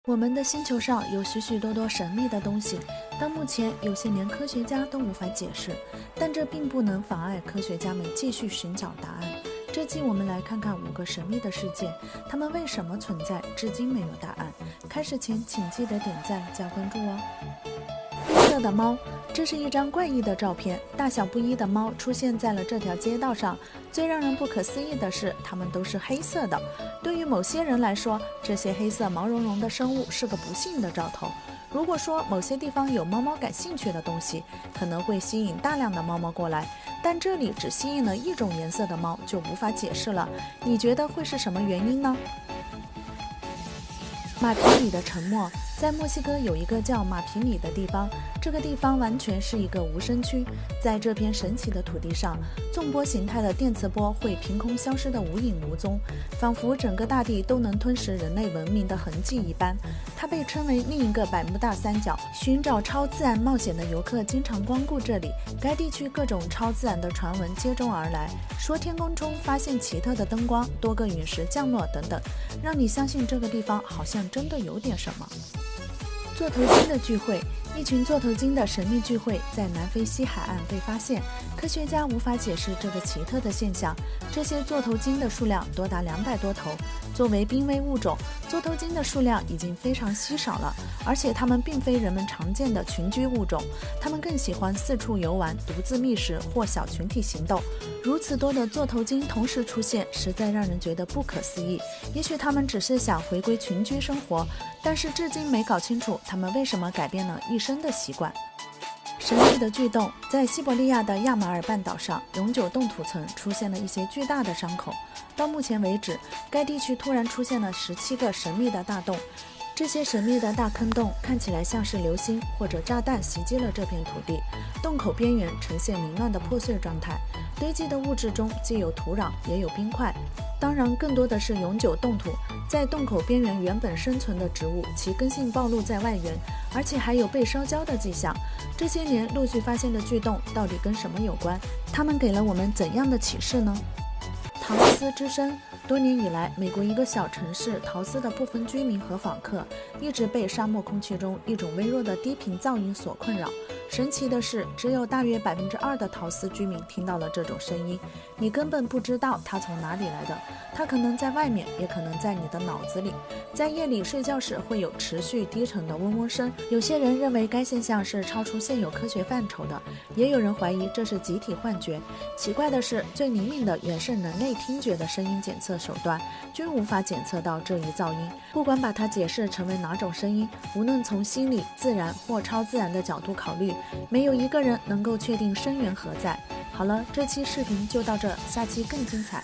我们的星球上有许许多多神秘的东西，到目前有些连科学家都无法解释，但这并不能妨碍科学家们继续寻找答案。这期我们来看看5个神秘的事件，它们为什么存在，至今没有答案。开始前请记得点赞加关注哦。黑色的猫，这是一张怪异的照片，大小不一的猫出现在了这条街道上。最让人不可思议的是，它们都是黑色的。对于某些人来说，这些黑色毛茸茸的生物是个不幸的兆头。如果说某些地方有猫猫感兴趣的东西，可能会吸引大量的猫猫过来，但这里只吸引了一种颜色的猫就无法解释了。你觉得会是什么原因呢？马皮里的沉默。在墨西哥有一个叫马皮里的地方，这个地方完全是一个无声区。在这片神奇的土地上，纵波形态的电磁波会凭空消失得无影无踪，仿佛整个大地都能吞噬人类文明的痕迹一般。它被称为另一个百慕大三角，寻找超自然冒险的游客经常光顾这里。该地区各种超自然的传闻接踵而来，说天空中发现奇特的灯光，多个陨石降落等等，让你相信这个地方好像真的有点什么。座头鲸的聚会，一群座头鲸的神秘聚会在南非西海岸被发现，科学家无法解释这个奇特的现象。这些座头鲸的数量多达200多头，作为濒危物种，座头鲸的数量已经非常稀少了，而且它们并非人们常见的群居物种，它们更喜欢四处游玩、独自觅食或小群体行动。如此多的座头鲸同时出现，实在让人觉得不可思议。也许它们只是想回归群居生活，但是至今没搞清楚它们为什么改变了一生的习惯。神秘的巨洞，在西伯利亚的亚马尔半岛上，永久冻土层出现了一些巨大的伤口。到目前为止，该地区突然出现了17个神秘的大洞。这些神秘的大坑洞看起来像是流星或者炸弹袭击了这片土地，洞口边缘呈现凌乱的破碎状态，堆积的物质中既有土壤也有冰块，当然更多的是永久冻土。在洞口边缘原本生存的植物，其根系暴露在外缘，而且还有被烧焦的迹象。这些年陆续发现的巨洞到底跟什么有关？它们给了我们怎样的启示呢？陶斯之声。多年以来，美国一个小城市陶斯的部分居民和访客一直被沙漠空气中一种微弱的低频噪音所困扰。神奇的是，只有大约2%的陶斯居民听到了这种声音，你根本不知道它从哪里来的，它可能在外面，也可能在你的脑子里。在夜里睡觉时会有持续低沉的嗡嗡声，有些人认为该现象是超出现有科学范畴的，也有人怀疑这是集体幻觉。奇怪的是，最灵敏的原是人类听觉的声音检测手段均无法检测到这一噪音。不管把它解释成为哪种声音，无论从心理、自然或超自然的角度考虑，没有一个人能够确定声源何在。好了，这期视频就到这，下期更精彩。